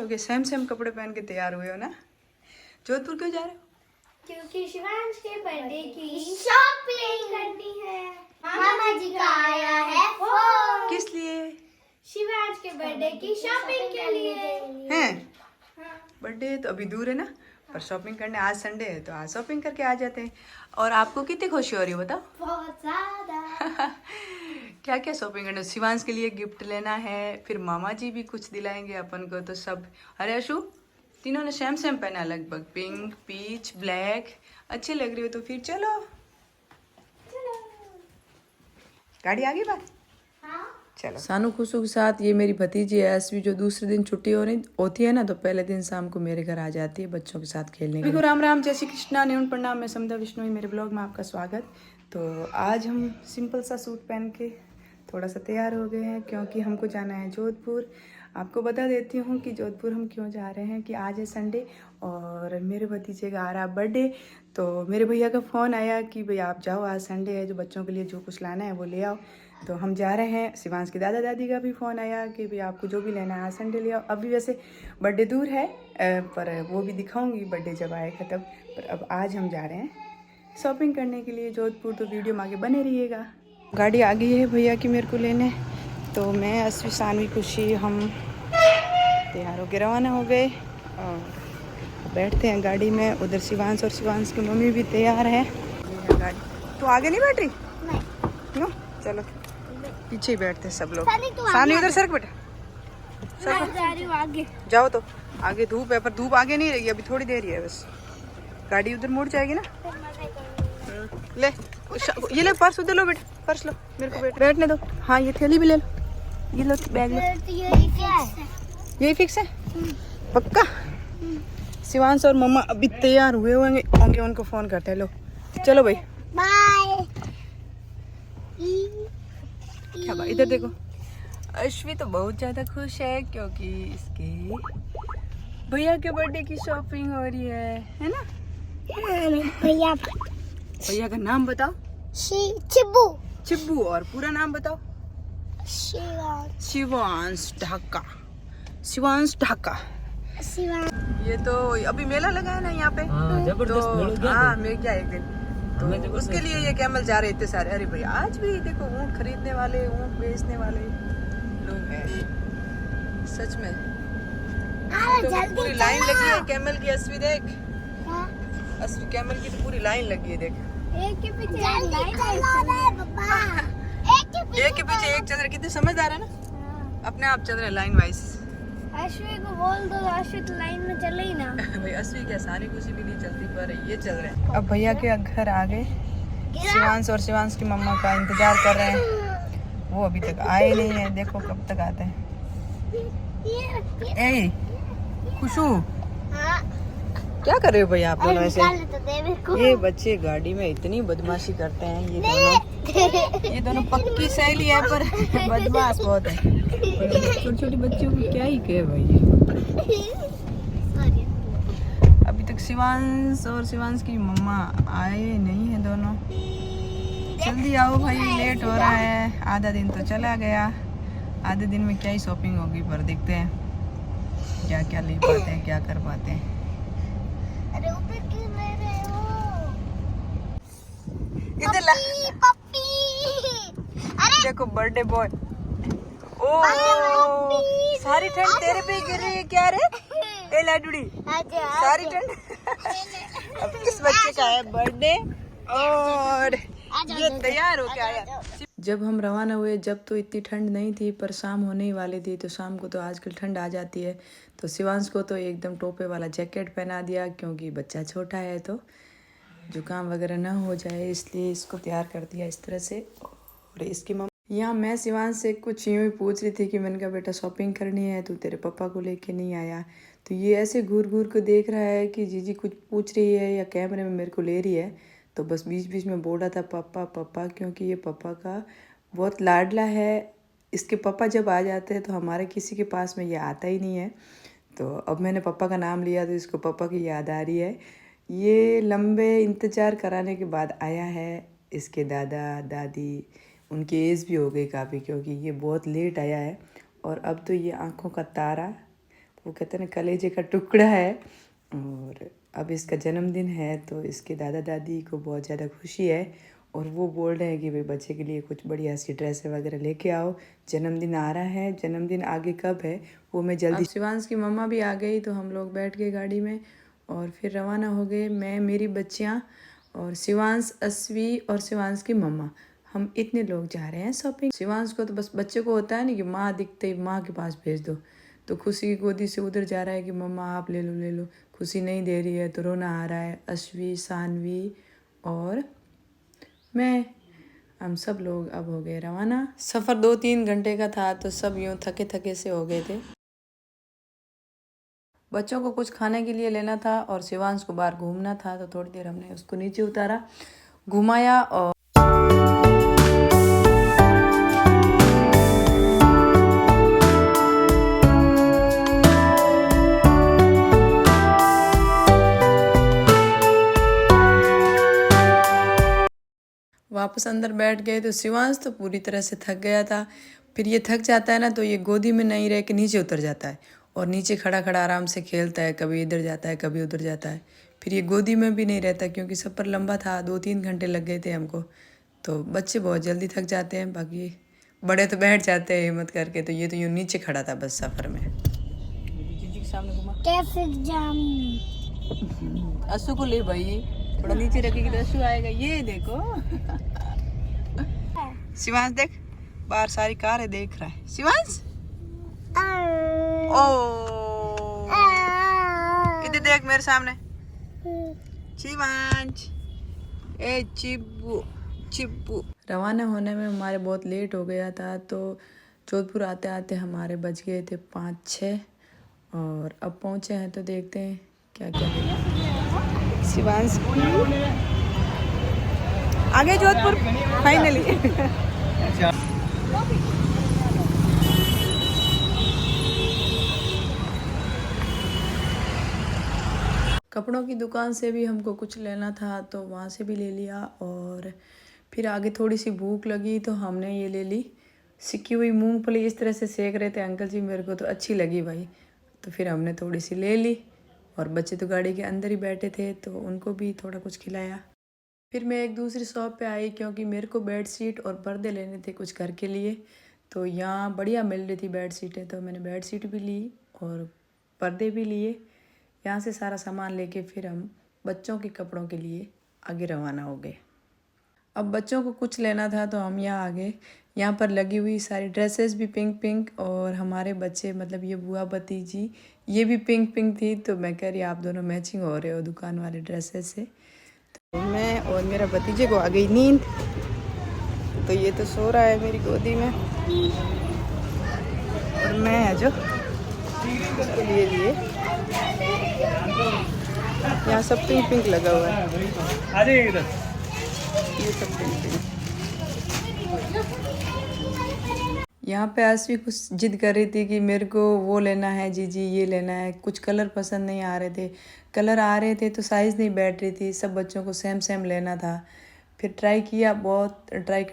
हो गए, same same कपड़े पहन के तैयार हुए हो ना। जोधपुर क्यों जा रहे हो? क्योंकि शिवांश के बर्थडे की शॉपिंग करनी है। मामा जी का आया है फोन। किस लिए? शिवांश के बर्थडे की शॉपिंग के लिए हैं? बर्थडे तो अभी दूर है ना, पर शॉपिंग करने आज संडे है तो आज शॉपिंग करके आ जाते हैं। और आपको कितनी खुशी हो रही है बताओ? बहुत ज्यादा। क्या क्या शॉपिंग करना? शिवांश के लिए गिफ्ट लेना है, फिर मामा जी भी कुछ दिलाएंगे अपन को, तो सब। अरे अशु, तीनों ने सेम सेम पहना, लगभग पिंक पीच ब्लैक, अच्छे लग रही हो। तो फिर चलो, गाड़ी आ गई बात। चलो। सानू खुशू के साथ ये मेरी भतीजी है एसवी, जो दूसरे दिन छुट्टी होती है ना, तो पहले दिन शाम को मेरे घर आ जाती है बच्चों के साथ खेलने के लिए। राम राम, जय श्री कृष्णा, न्यून प्रणाम, मैं समदा विष्णु, मेरे ब्लॉग में आपका स्वागत। तो आज हम सिंपल सा सूट पहन के थोड़ा सा तैयार हो गए हैं, क्योंकि हमको जाना है जोधपुर। आपको बता देती हूँ कि जोधपुर हम क्यों जा रहे हैं, कि आज है संडे और मेरे भतीजे का आ रहा बर्थडे। तो मेरे भैया का फ़ोन आया कि भाई आप जाओ, आज संडे है, जो बच्चों के लिए जो कुछ लाना है वो ले आओ। तो हम जा रहे हैं। शिवांश के दादा दादी का भी फ़ोन आया कि भाई आपको जो भी लेना है आज संडे ले आओ। अभी वैसे बर्थडे दूर है, पर वो भी दिखाऊंगी बर्थडे जब आएगा तब। पर अब आज हम जा रहे हैं शॉपिंग करने के लिए जोधपुर, तो वीडियो में आगे बने रहिएगा। गाड़ी आ गई है भैया की मेरे को लेने, तो मैं अश्वी सानवी खुशी हम तैयार होकर रवाना हो गए और बैठते हैं गाड़ी में। उधर शिवांश और शिवांश की मम्मी भी तैयार है। गाड़ी तो आगे नहीं बैठ रही? नो, चलो पीछे ही बैठते हैं सब लोग। सानी उधर सरक बेटा, आगे जाओ। तो आगे धूप है, पर धूप आगे नहीं रहेगी, अभी थोड़ी देर ही है बस। गाड़ी उधर मुड़ जाएगी ना। ले ये ले पर्स उधर लो बेटा, पर्स लो, मेरे को बैठने दो। हाँ ये थैली भी ले लो, ये लो बैग लो। यही फिक्स है पक्का? शिवांश और मम्मा अभी तैयार हुए होंगे, उनको फोन करते हैं। लो चलो भाई, बाय। क्या बात, इधर देखो। अश्वी तो बहुत ज़्यादा खुश है क्योंकि इसके भैया के बर्थडे की शॉपिंग हो रही है ना? भैया का नाम बताओ। चिब्बू। चिब्बू। और पूरा नाम बताओ। शिवांश ढाका। शिवांश ढाका। ये तो अभी मेला लगा है ना यहाँ पे, तो हाँ मैं क्या एक दिन, तो उसके लिए ये कैमल जा रहे इतने सारे। अरे भाई आज भी देखो ऊँट खरीदने वाले, ऊँट बेचने वाले लोग हैं सच में। तो पूरी लाइन लगी है कैमल की। अश्वी देख, अश्वी कैमल की तो पूरी लाइन लगी है, देख। एक के पीछे एक चल रहा। कितने समझदार है ना, अपने आप चल रहे लाइन वाइज। अश्वी को बोल दो, अश्वी तो लाइन में चले ही ना। भाई अश्वी क्या सारी खुशी भी नहीं चलती, पर ये चल रहे हैं। अब भैया के घर आ गए। शिवांश और शिवांश की मम्मा का इंतजार कर रहे हैं, वो अभी तक आए नहीं है, देखो कब तक आते हैं। ए खुशू, क्या कर रहे हो भैया आप दोनों ऐसे? ये बच्चे गाड़ी में इतनी बदमाशी करते हैं, ये दोनों पक्की सहेली है पर बदमाश बहुत है। छोटी छोटी बच्चों को क्या ही कहे भाई। अभी तक शिवांश और शिवांश की मम्मा आए नहीं है दोनों। जल्दी आओ भाई, लेट हो रहा है। आधा दिन तो चला गया, आधे दिन में क्या ही शॉपिंग होगी, पर देखते हैं क्या क्या ले पाते हैं, क्या कर पाते हैं। अरे ऊपर क्यों ले रहे हो? इधर पप्पी। अरे देखो बर्थडे बॉय। ओ सारी ठंड तेरे पे गिर रही है क्या रे? ए लाडूड़ी, सारी ठंड। अब किस बच्चे का है बर्थडे और ये तैयार हो क्या आया? जब हम रवाना हुए जब तो इतनी ठंड नहीं थी, पर शाम होने ही वाली थी, तो शाम को तो आजकल ठंड आ जाती है। तो शिवांश को तो एकदम टोपे वाला जैकेट पहना दिया, क्योंकि बच्चा छोटा है तो जुकाम वगैरह ना हो जाए, इसलिए इसको तैयार कर दिया इस तरह से। और इसकी मम्मी यहाँ, मैं शिवांश से कुछ यूँ ही पूछ रही थी कि मैंने कहा बेटा शॉपिंग करनी है, तो तेरे पापा को लेके नहीं आया। तो ये ऐसे घूर घूर को देख रहा है कि जीजी कुछ पूछ रही है या कैमरे में मेरे को ले रही है, तो बस बीच बीच में बोल रहा था पापा पापा, क्योंकि ये पापा का बहुत लाडला है। इसके पापा जब आ जाते हैं तो हमारे किसी के पास में ये आता ही नहीं है। तो अब मैंने पापा का नाम लिया तो इसको पापा की याद आ रही है। ये लंबे इंतज़ार कराने के बाद आया है। इसके दादा दादी, उनकी एज भी हो गई काफ़ी, क्योंकि ये बहुत लेट आया है। और अब तो ये आँखों का तारा वो कहते हैं ना कलेजे का टुकड़ा है। और अब इसका जन्मदिन है तो इसके दादा दादी को बहुत ज़्यादा खुशी है और वो बोल रहे हैं कि भाई बच्चे के लिए कुछ बढ़िया सी ड्रेस वगैरह लेके आओ, जन्मदिन आ रहा है। जन्मदिन आगे कब है वो मैं जल्दी। शिवांश की मम्मा भी आ गई तो हम लोग बैठ गए गाड़ी में और फिर रवाना हो गए। मैं, मेरी बच्चियाँ और शिवांश, अस्वी और शिवांश की मम्मा, हम इतने लोग जा रहे हैं शॉपिंग। शिवांश को तो बस बच्चे को होता है ना कि माँ दिखते ही माँ के पास भेज दो, तो खुशी की गोदी से उधर जा रहा है कि मम्मा आप ले लो ले लो। खुशी नहीं दे रही है तो रोना आ रहा है। अश्वी, सानवी और मैं, हम सब लोग अब हो गए रवाना। सफ़र 2-3 घंटे का था तो सब यूँ थके थके से हो गए थे। बच्चों को कुछ खाने के लिए लेना था और शिवांश को बाहर घूमना था तो थोड़ी देर हमने उसको नीचे उतारा, घुमाया और वापस अंदर बैठ गए। तो शिवांश तो पूरी तरह से थक गया था। फिर ये थक जाता है ना तो ये गोदी में नहीं रह के नीचे उतर जाता है और नीचे खड़ा खड़ा आराम से खेलता है, कभी इधर जाता है कभी उधर जाता है। फिर ये गोदी में भी नहीं रहता क्योंकि सफ़र लंबा था, 2-3 घंटे लग गए थे हमको। तो बच्चे बहुत जल्दी थक जाते हैं, बाकी बड़े तो बैठ जाते हैं हिम्मत करके। तो ये तो यूँ नीचे खड़ा था बस सफ़र में। जीजी के सामने घुमा, ट्रैफिक जाम। असू को ले भाई, थोड़ा नीचे रखेगी तो असू आएगा। ये देखो शिवांश देख, बाहर सारी कारें देख रहा है शिवांश। ओ इधर देख मेरे सामने शिवांश। ए चिब्बू चिब्बू। रवाना होने में हमारे बहुत लेट हो गया था तो जोधपुर आते आते हमारे बज गए थे 5-6 और अब पहुँचे हैं तो देखते हैं क्या क्या है। शिवांश आगे जोधपुर फाइनली। कपड़ों की दुकान से भी हमको कुछ लेना था तो वहाँ से भी ले लिया और फिर आगे थोड़ी सी भूख लगी तो हमने ये ले ली सिकी हुई मूंगफली। इस तरह से सेक रहे थे अंकल जी, मेरे को तो अच्छी लगी भाई, तो फिर हमने थोड़ी सी ले ली। और बच्चे तो गाड़ी के अंदर ही बैठे थे तो उनको भी थोड़ा कुछ खिलाया। फिर मैं एक दूसरी शॉप पे आई क्योंकि मेरे को बेड शीट और पर्दे लेने थे कुछ घर के लिए। तो यहाँ बढ़िया मिल रही थी बेड शीटें तो मैंने बेड शीट भी ली और पर्दे भी लिए। यहाँ से सारा सामान लेके फिर हम बच्चों के कपड़ों के लिए आगे रवाना हो गए। अब बच्चों को कुछ लेना था तो हम यहाँ आ गए। यहाँ पर लगी हुई सारी ड्रेसेस भी पिंक पिंक और हमारे बच्चे मतलब ये बुआ भतीजी ये भी पिंक पिंक थी। तो मैं कह रही आप दोनों मैचिंग हो रहे हो दुकान वाले ड्रेसेस से। तो मैं और मेरा भतीजे को आ गई नींद तो ये तो सो रहा है मेरी गोदी में और मैं है जो उसके लिए यहाँ सब पिंक पिंक लगा हुआ है। ये सब पिंक पिंक। यहाँ पे आसवी कुछ जिद कर रही थी कि मेरे को वो लेना है जीजी ये लेना है। कुछ कलर पसंद नहीं आ रहे थे, कलर आ रहे थे तो साइज़ नहीं बैठ रही थी। सब बच्चों को सेम सेम लेना था। फिर ट्राई किया, बहुत ट्राई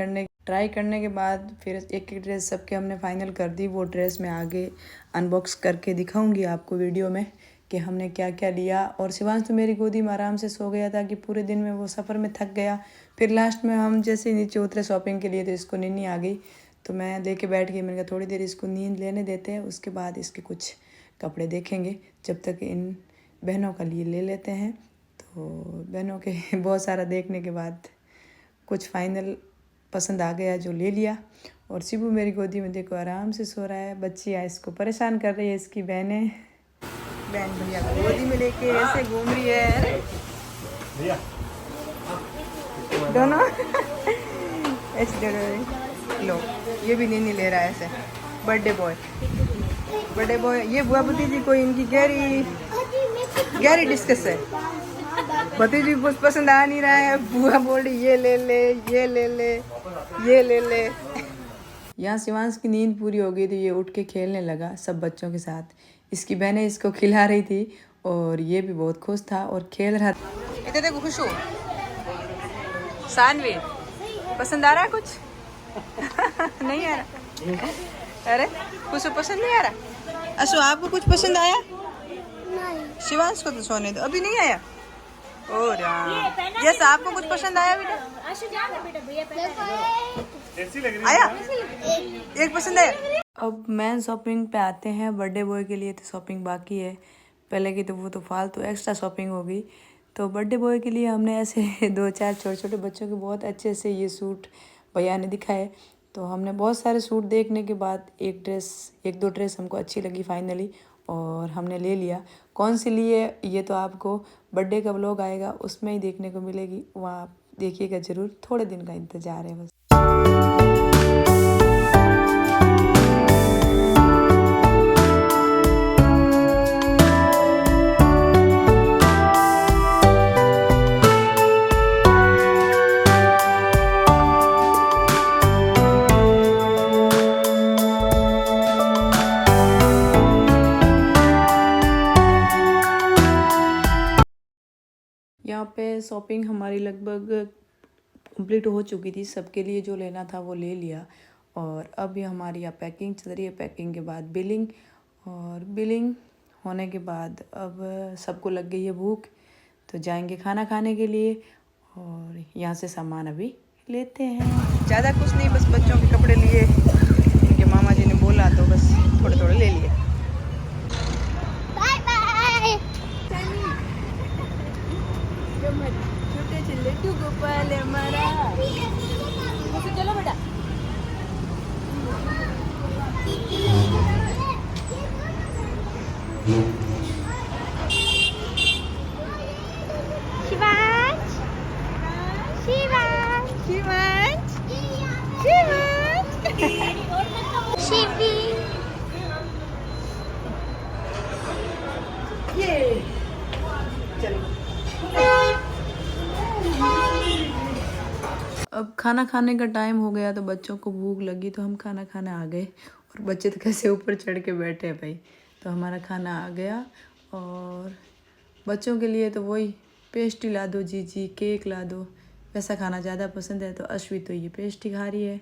करने के बाद फिर एक एक ड्रेस सबके हमने फाइनल कर दी। वो ड्रेस मैं आगे अनबॉक्स करके दिखाऊंगी आपको वीडियो में कि हमने क्या क्या लिया। और शिवांश तो मेरी गोदी में आराम से सो गया था कि पूरे दिन में वो सफ़र में थक गया। फिर लास्ट में हम जैसे नीचे उतरे शॉपिंग के लिए तो इसको नींद आ गई तो मैं लेके बैठ गई। मैंने कहा थोड़ी देर इसको नींद लेने देते हैं, उसके बाद इसके कुछ कपड़े देखेंगे। जब तक इन बहनों का लिए ले लेते हैं। तो बहनों के बहुत सारा देखने के बाद कुछ फाइनल पसंद आ गया जो ले लिया। और शिबू मेरी गोदी में देखो आराम से सो रहा है। बच्चियाँ इसको परेशान कर रही है, इसकी बहन भैया को गोदी में लेके ऐसे घूम रही है दोनों ऐसे लो। ये भी नींद ले रहा है ऐसे। बर्थडे बॉय ये बुआ भतीजी को इनकी गहरी डिस्कस है। भतीजी कुछ पसंद आ नहीं रहा है, बुआ बोल रही ये ले ले ये ले ले ये ले ले। यहाँ शिवांश की नींद पूरी हो गई तो ये उठ के खेलने लगा सब बच्चों के साथ। इसकी बहनें इसको खिला रही थी और ये भी बहुत खुश था और खेल रहा था। इधर देखो खुश हो। सानवी पसंद आ रहा है कुछ नहीं आ रहा? अरे कुछ पसंद नहीं आ रहा? असु आपको कुछ पसंद आया? नहीं। शिवांश को तो सोने दो, अभी नहीं आया। ओ राम, यस आपको कुछ पसंद आया बेटा? आया? एक पसंद आया। अब मेन शॉपिंग पे आते हैं। बर्थडे बॉय के लिए तो शॉपिंग बाकी है, पहले की तो वो तो फालतू एक्स्ट्रा शॉपिंग हो गई। तो बर्थडे बॉय के लिए हमने ऐसे 2-4 छोटे छोटे बच्चों के बहुत अच्छे से ये सूट भैया ने दिखाए। तो हमने बहुत सारे सूट देखने के बाद एक दो ड्रेस हमको अच्छी लगी फाइनली, और हमने ले लिया। कौन सी लिए ये तो आपको बर्थडे का व्लॉग आएगा उसमें ही देखने को मिलेगी, वहाँ आप देखिएगा ज़रूर। थोड़े दिन का इंतज़ार है बस। यहाँ पे शॉपिंग हमारी लगभग कंप्लीट हो चुकी थी। सबके लिए जो लेना था वो ले लिया, और अब ये हमारी यहाँ पैकिंग चल रही है। पैकिंग के बाद बिलिंग, और बिलिंग होने के बाद अब सबको लग गई है भूख, तो जाएंगे खाना खाने के लिए। और यहाँ से सामान अभी लेते हैं। ज़्यादा कुछ नहीं, बस बच्चों के कपड़े लिए, उनके मामा जी ने बोला तो बस थोड़े थोड़े ले लिए। Bye bye. छोटे चिल्ले क्यों गोपाल हमारा। चलो बेटा। शिवांश, शिवांश, शिवांश, शिवी। ये चलो। अब खाना खाने का टाइम हो गया, तो बच्चों को भूख लगी तो हम खाना खाने आ गए। और बच्चे तो कैसे ऊपर चढ़ के बैठे हैं भाई। तो हमारा खाना आ गया, और बच्चों के लिए तो वही पेस्ट्री ला दो जी, केक ला दो, वैसा खाना ज़्यादा पसंद है। तो अश्वी तो ये पेस्ट्री खा रही है,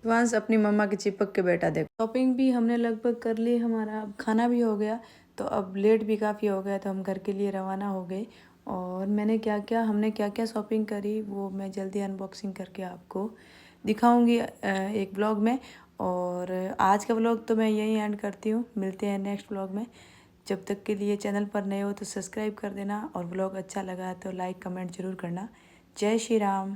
वांस अपनी मम्मा के चिपक के बैठा। देखो शॉपिंग भी हमने लगभग कर ली, हमारा अब खाना भी हो गया। तो अब लेट भी काफ़ी हो गया, तो हम घर के लिए रवाना हो गए। और हमने क्या क्या शॉपिंग करी वो मैं जल्दी अनबॉक्सिंग करके आपको दिखाऊंगी एक ब्लॉग में। और आज का व्लॉग तो मैं यहीं एंड करती हूँ, मिलते हैं नेक्स्ट व्लॉग में। जब तक के लिए चैनल पर नए हो तो सब्सक्राइब कर देना, और व्लॉग अच्छा लगा तो लाइक कमेंट ज़रूर करना। जय श्री राम।